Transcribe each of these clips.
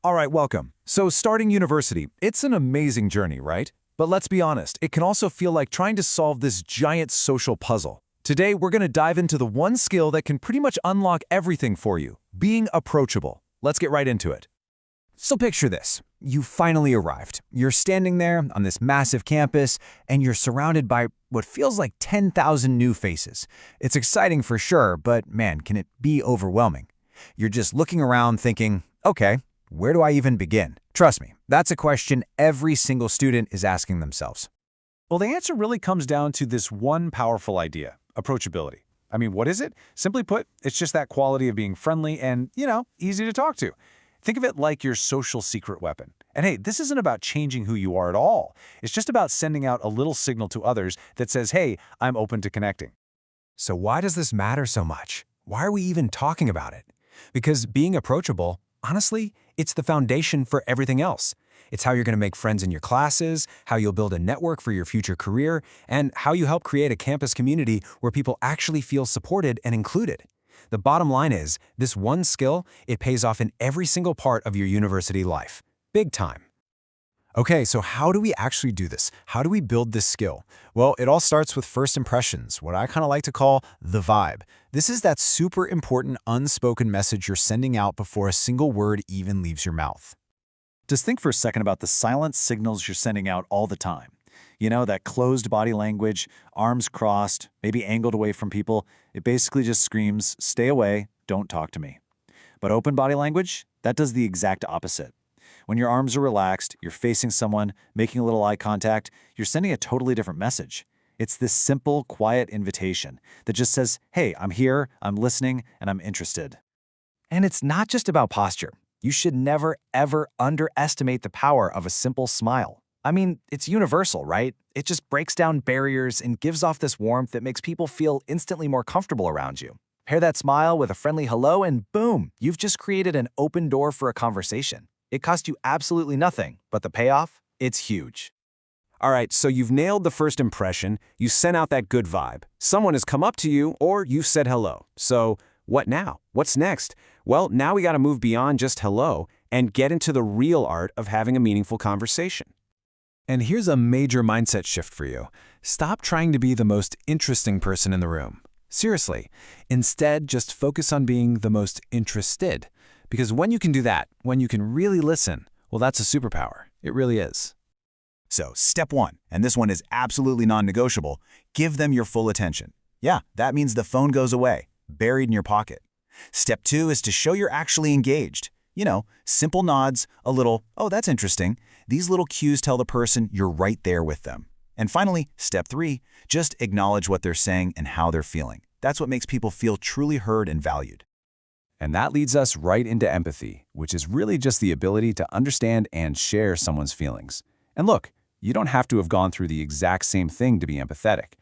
All right, welcome. So starting university, it's an amazing journey, right? But let's be honest, it can also feel like trying to solve this giant social puzzle. Today, we're going to dive into the one skill that can pretty much unlock everything for you, being approachable. Let's get right into it. So picture this. You finally arrived. You're standing there on this massive campus, and you're surrounded by what feels like 10,000 new faces. It's exciting for sure, but man, can it be overwhelming. You're just looking around thinking, okay, where do I even begin? Trust me, that's a question every single student is asking themselves. Well, the answer really comes down to this one powerful idea, approachability. I mean, what is it? Simply put, it's just that quality of being friendly and, easy to talk to. Think of it like your social secret weapon. And hey, this isn't about changing who you are at all. It's just about sending out a little signal to others that says, hey, I'm open to connecting. So why does this matter so much? Why are we even talking about it? Because being approachable, honestly, it's the foundation for everything else. It's how you're going to make friends in your classes, how you'll build a network for your future career, and how you help create a campus community where people actually feel supported and included. The bottom line is, this one skill, it pays off in every single part of your university life. Big time. Okay, so how do we actually do this? How do we build this skill? Well, it all starts with first impressions, what I kind of like to call the vibe. This is that super important unspoken message you're sending out before a single word even leaves your mouth. Just think for a second about the silent signals you're sending out all the time. You know, that closed body language, arms crossed, maybe angled away from people. It basically just screams, stay away, don't talk to me. But open body language, that does the exact opposite. When your arms are relaxed, you're facing someone, making a little eye contact, you're sending a totally different message. It's this simple, quiet invitation that just says, hey, I'm here, I'm listening, and I'm interested. And it's not just about posture. You should never, ever underestimate the power of a simple smile. I mean, it's universal, right? It just breaks down barriers and gives off this warmth that makes people feel instantly more comfortable around you. Pair that smile with a friendly hello and boom, you've just created an open door for a conversation. It cost you absolutely nothing, but the payoff? It's huge. All right, so you've nailed the first impression, you sent out that good vibe. Someone has come up to you, or you've said hello. So what now? What's next? Well, now we got to move beyond just hello and get into the real art of having a meaningful conversation. And here's a major mindset shift for you. Stop trying to be the most interesting person in the room. Seriously. Instead, just focus on being the most interested. Because when you can do that, when you can really listen, well, that's a superpower. It really is. So, step one, and this one is absolutely non-negotiable, give them your full attention. Yeah, that means the phone goes away, buried in your pocket. Step two is to show you're actually engaged. You know, simple nods, a little, oh, that's interesting. These little cues tell the person you're right there with them. And finally, step three, just acknowledge what they're saying and how they're feeling. That's what makes people feel truly heard and valued. And that leads us right into empathy, which is really just the ability to understand and share someone's feelings. And look, you don't have to have gone through the exact same thing to be empathetic.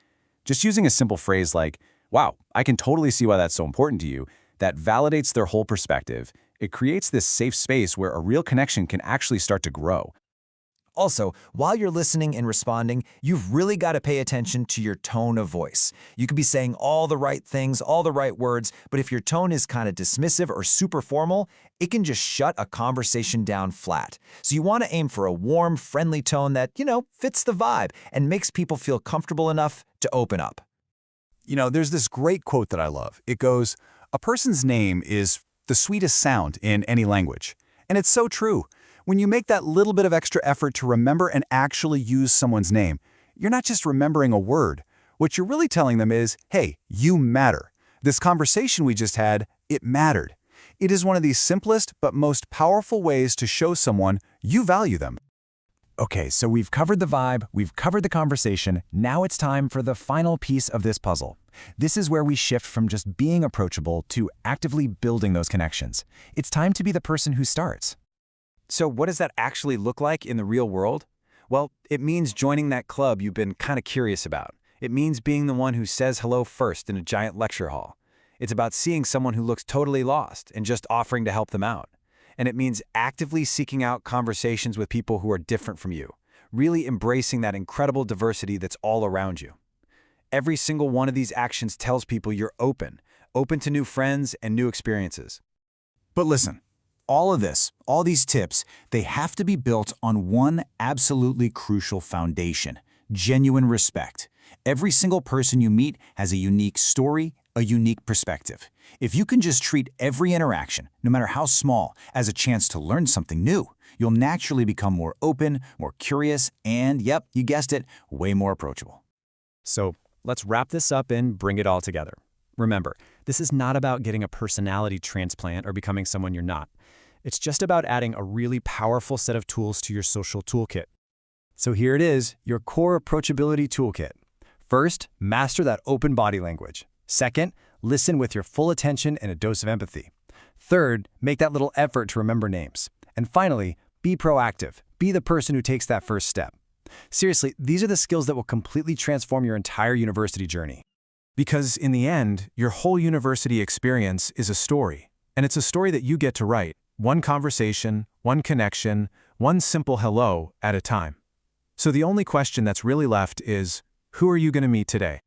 Just using a simple phrase like, wow, I can totally see why that's so important to you, that validates their whole perspective. It creates this safe space where a real connection can actually start to grow. Also, while you're listening and responding, you've really got to pay attention to your tone of voice. You could be saying all the right things, all the right words, but if your tone is kind of dismissive or super formal, it can just shut a conversation down flat. So you want to aim for a warm, friendly tone that, fits the vibe and makes people feel comfortable enough to open up. There's this great quote that I love. It goes, a person's name is the sweetest sound in any language. And it's so true. When you make that little bit of extra effort to remember and actually use someone's name, you're not just remembering a word. What you're really telling them is, hey, you matter. This conversation we just had, it mattered. It is one of the simplest but most powerful ways to show someone you value them. Okay, so we've covered the vibe, we've covered the conversation, now it's time for the final piece of this puzzle. This is where we shift from just being approachable to actively building those connections. It's time to be the person who starts. So what does that actually look like in the real world? Well, it means joining that club you've been kind of curious about. It means being the one who says hello first in a giant lecture hall. It's about seeing someone who looks totally lost and just offering to help them out. And it means actively seeking out conversations with people who are different from you, really embracing that incredible diversity that's all around you. Every single one of these actions tells people you're open to new friends and new experiences. But listen, all of this, all these tips, they have to be built on one absolutely crucial foundation: genuine respect. Every single person you meet has a unique story, a unique perspective. If you can just treat every interaction, no matter how small, as a chance to learn something new, you'll naturally become more open, more curious, and, yep, you guessed it, way more approachable. So let's wrap this up and bring it all together. Remember, this is not about getting a personality transplant or becoming someone you're not. It's just about adding a really powerful set of tools to your social toolkit. So here it is, your core approachability toolkit. First, master that open body language. Second, listen with your full attention and a dose of empathy. Third, make that little effort to remember names. And finally, be proactive. Be the person who takes that first step. Seriously, these are the skills that will completely transform your entire university journey. Because in the end, your whole university experience is a story. And it's a story that you get to write, one conversation, one connection, one simple hello at a time. So the only question that's really left is, who are you going to meet today?